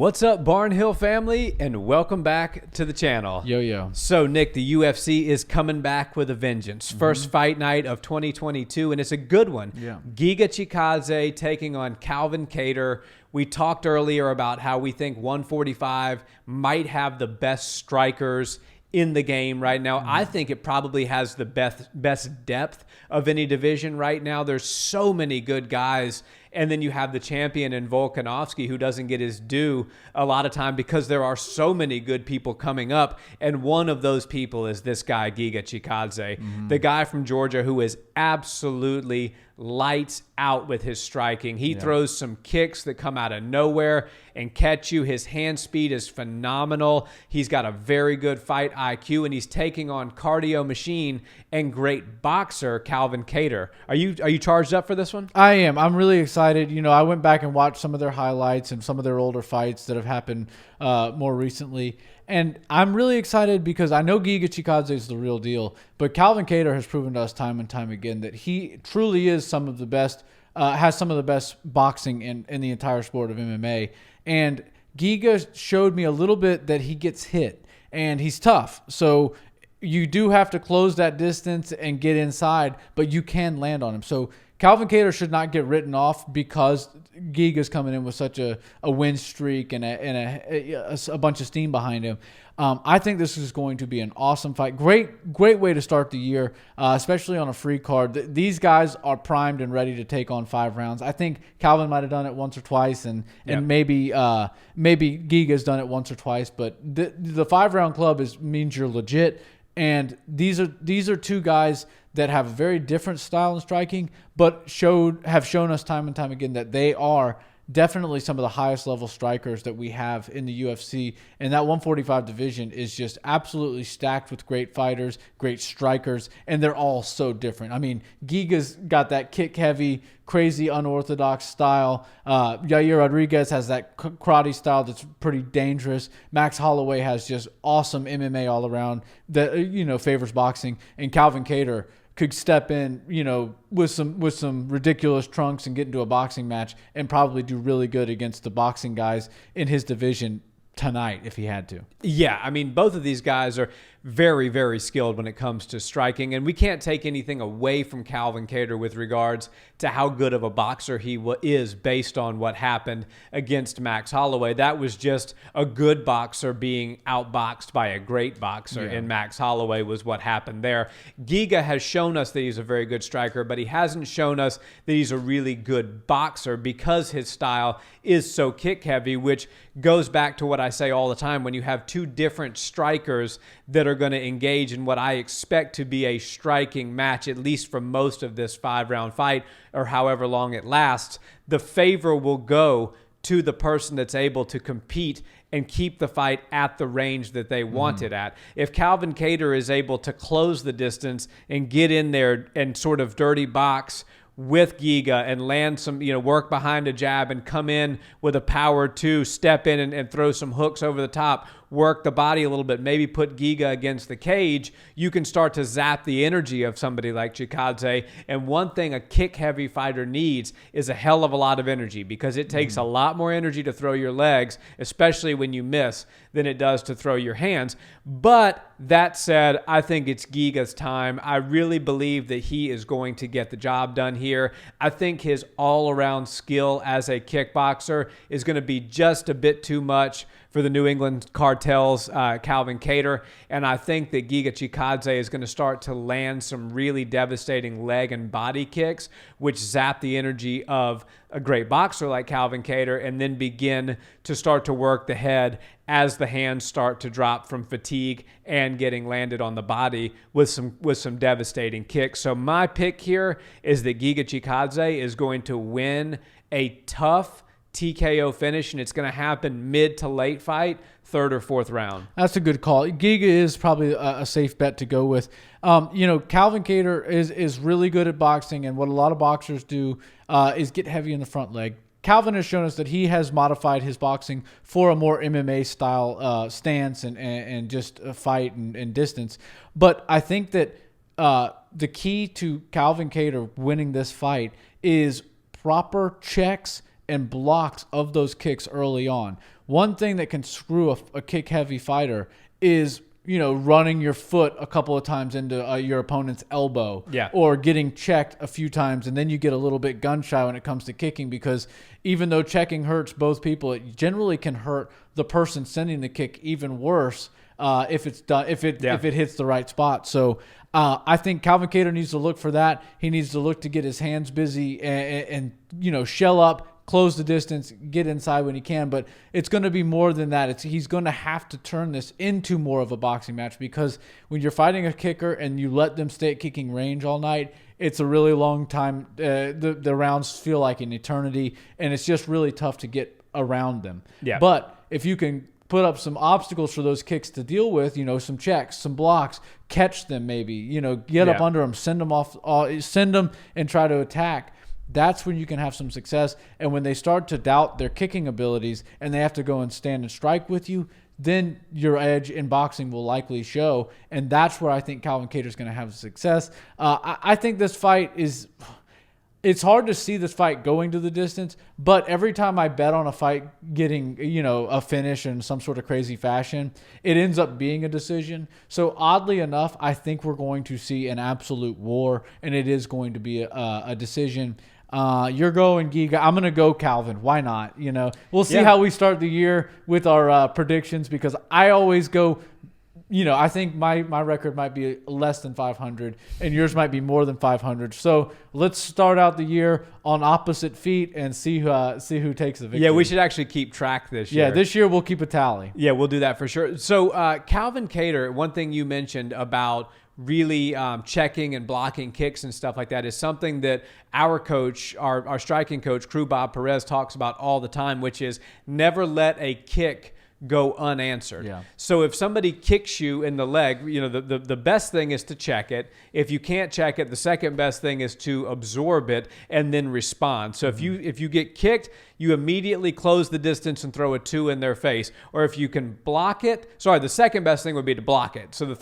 What's up, Barnhill family, and welcome back to the channel. Yo. So, Nick, the UFC is coming back with a vengeance. First fight night of 2022, and it's a good one. Yeah. Giga Chikadze taking on Calvin Kattar. We talked earlier about how we think 145 might have the best strikers in the game right now. I think it probably has the best depth of any division right now. There's so many good guys. And then you have the champion in Volkanovski, who doesn't get his due a lot of time because there are so many good people coming up. And one of those people is this guy, Giga Chikadze, the guy from Georgia who is absolutely lights out with his striking. He throws some kicks that come out of nowhere and catch you. His hand speed is phenomenal. He's got a very good fight IQ, and he's taking on cardio machine and great boxer Calvin Kattar. Are you charged up for this one? I am. I'm really excited. You know, I went back and watched some of their highlights and some of their older fights that have happened more recently. And I'm really excited because I know Giga Chikadze is the real deal, but Calvin Kattar has proven to us time and time again that he truly is some of the best, has some of the best boxing in the entire sport of MMA. And Giga showed me a little bit that he gets hit, and he's tough. So you do have to close that distance and get inside, but you can land on him. So Calvin Kattar should not get written off because Giga's coming in with such a win streak and a bunch of steam behind him. I think this is going to be an awesome fight. Great way to start the year, especially on a free card. These guys are primed and ready to take on 5 rounds. I think Calvin might have done it once or twice, and maybe Giga's done it once or twice. But the 5-round club means you're legit. And these are two guys that have a very different style in striking, but have shown us time and time again that they are definitely some of the highest level strikers that we have in the UFC. And that 145 division is just absolutely stacked with great fighters, great strikers, and they're all so different. I mean, Giga's got that kick heavy, crazy unorthodox style. Yair Rodriguez has that karate style that's pretty dangerous. Max Holloway has just awesome MMA all around that favors boxing, and Calvin Kattar could step in, with some ridiculous trunks and get into a boxing match and probably do really good against the boxing guys in his division tonight if he had to. Yeah, I mean, both of these guys are very, very skilled when it comes to striking, and we can't take anything away from Calvin Kattar with regards to how good of a boxer he is based on what happened against Max Holloway. That was just a good boxer being outboxed by a great boxer, and Max Holloway was what happened there. Giga has shown us that he's a very good striker, but he hasn't shown us that he's a really good boxer because his style is so kick-heavy, which goes back to what I say all the time. When you have two different strikers that are going to engage in what I expect to be a striking match, at least for most of this 5-round fight or however long it lasts, the favor will go to the person that's able to compete and keep the fight at the range that they want it at. If Calvin Kattar is able to close the distance and get in there and sort of dirty box with Giga and land some, work behind a jab and come in with a power 2, step in and throw some hooks over the top, work the body a little bit, maybe put Giga against the cage, you can start to zap the energy of somebody like Chikadze. And one thing a kick-heavy fighter needs is a hell of a lot of energy, because it takes a lot more energy to throw your legs, especially when you miss, than it does to throw your hands. But that said, I think it's Giga's time. I really believe that he is going to get the job done here. I think his all-around skill as a kickboxer is going to be just a bit too much for the New England Cartel's Calvin Kattar. And I think that Giga Chikadze is going to start to land some really devastating leg and body kicks, which zap the energy of a great boxer like Calvin Kattar, and then begin to start to work the head as the hands start to drop from fatigue and getting landed on the body with some devastating kicks. So my pick here is that Giga Chikadze is going to win a tough TKO finish, and it's going to happen mid to late fight, 3rd or 4th round. That's a good call. Giga is probably a safe bet to go with. Calvin Kattar is really good at boxing, and what a lot of boxers do is get heavy in the front leg. Calvin has shown us that he has modified his boxing for a more MMA style stance and just a fight and distance. But I think that the key to Calvin Kattar winning this fight is proper checks and blocks of those kicks early on. one thing that can screw a kick-heavy fighter is, running your foot a couple of times into your opponent's elbow, or getting checked a few times, and then you get a little bit gun-shy when it comes to kicking, because even though checking hurts both people, it generally can hurt the person sending the kick even worse if it hits the right spot. So I think Calvin Kattar needs to look for that. He needs to look to get his hands busy and shell up, close the distance, get inside when he can. But it's going to be more than that. He's going to have to turn this into more of a boxing match, because when you're fighting a kicker and you let them stay at kicking range all night, it's a really long time. The rounds feel like an eternity, and it's just really tough to get around them. Yeah. But if you can put up some obstacles for those kicks to deal with, some checks, some blocks, catch them maybe, get up under them, send them and try to attack. That's when you can have some success. And when they start to doubt their kicking abilities and they have to go and stand and strike with you, then your edge in boxing will likely show. And that's where I think Calvin Kattar is going to have success. I think this fight is... It's hard to see this fight going to the distance, but every time I bet on a fight getting, a finish in some sort of crazy fashion, it ends up being a decision. So oddly enough, I think we're going to see an absolute war, and it is going to be a decision. You're going Giga. I'm going to go Calvin. Why not? We'll see how we start the year with our predictions, because I always go... I think my record might be less than 500, and yours might be more than 500. So let's start out the year on opposite feet and see who takes the victory. Yeah, we should actually keep track this year. Yeah, this year we'll keep a tally. Yeah, we'll do that for sure. So Calvin Kattar, one thing you mentioned about really checking and blocking kicks and stuff like that is something that our coach, our striking coach, Crew Bob Perez, talks about all the time, which is never let a kick go unanswered. Yeah. So if somebody kicks you in the leg, the best thing is to check it. If you can't check it, the second best thing is to absorb it and then respond. So if you get kicked, you immediately close the distance and throw a 2 in their face. Or if you can block it, the second best thing would be to block it. So the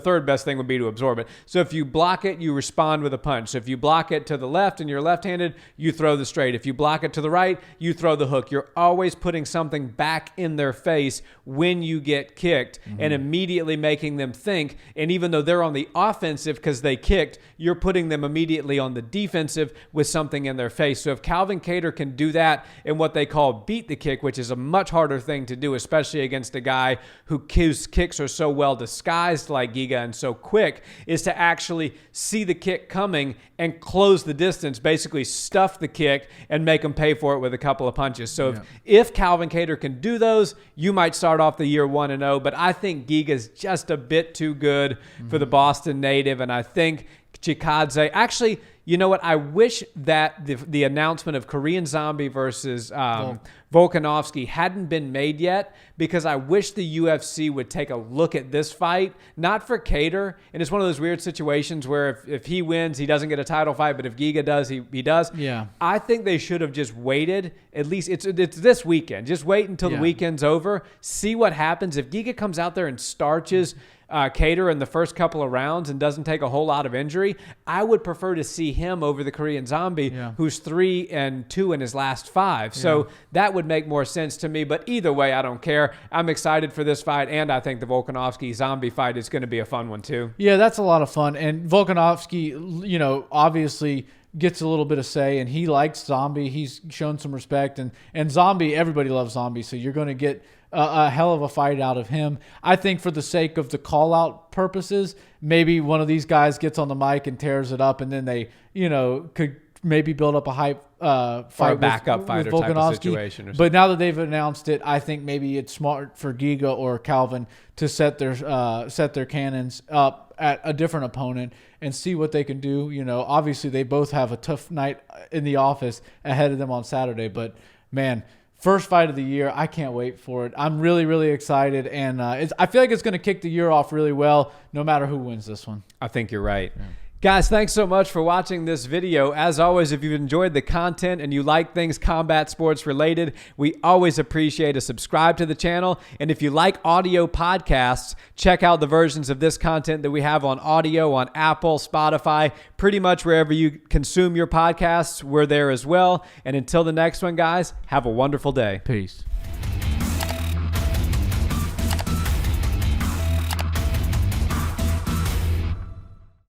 third best thing would be to absorb it. So if you block it, you respond with a punch. So if you block it to the left and you're left-handed, you throw the straight. If you block it to the right, you throw the hook. You're always putting something back in their face when you get kicked and immediately making them think. And even though they're on the offensive because they kicked, you're putting them immediately on the defensive with something in their face. So if Calvin Kattar can do that in what they call beat the kick, which is a much harder thing to do, especially against a guy whose kicks are so well disguised like Giga and so quick, is to actually see the kick coming and close the distance, basically stuff the kick and make them pay for it with a couple of punches. So if Calvin Kattar can do those, you might start off the year 1-0, but I think Giga's just a bit too good for the Boston native, and I think Chikadze. Actually, you know what? I wish that the announcement of Korean Zombie versus Volkanovski hadn't been made yet, because I wish the UFC would take a look at this fight, not for Kattar. And it's one of those weird situations where if he wins, he doesn't get a title fight, but if Giga does, he does. Yeah. I think they should have just waited. At least it's this weekend. Just wait until the weekend's over. See what happens. If Giga comes out there and starches Kattar in the first couple of rounds and doesn't take a whole lot of injury, I would prefer to see him over the Korean Zombie, who's 3-2 in his last 5. So that would make more sense to me. But either way, I don't care. I'm excited for this fight, and I think the Volkanovski Zombie fight is going to be a fun one too. Yeah, that's a lot of fun. And Volkanovski, obviously gets a little bit of say, and he likes Zombie. He's shown some respect, and Zombie, everybody loves Zombie, so you're going to get a hell of a fight out of him. I think for the sake of the call-out purposes, maybe one of these guys gets on the mic and tears it up, and then they, could maybe build up a hype fight, a backup fighter with Volkanovski type of situation. But now that they've announced it, I think maybe it's smart for Giga or Calvin to set their cannons up at a different opponent and see what they can do. Obviously they both have a tough night in the office ahead of them on Saturday, but man, first fight of the year. I can't wait for it. I'm really, really excited, and I feel like it's going to kick the year off really well, no matter who wins this one. I think you're right. Yeah. Guys, thanks so much for watching this video. As always, if you've enjoyed the content and you like things combat sports related, we always appreciate a subscribe to the channel. And if you like audio podcasts, check out the versions of this content that we have on audio on Apple, Spotify, pretty much wherever you consume your podcasts, we're there as well. And until the next one, guys, have a wonderful day. Peace.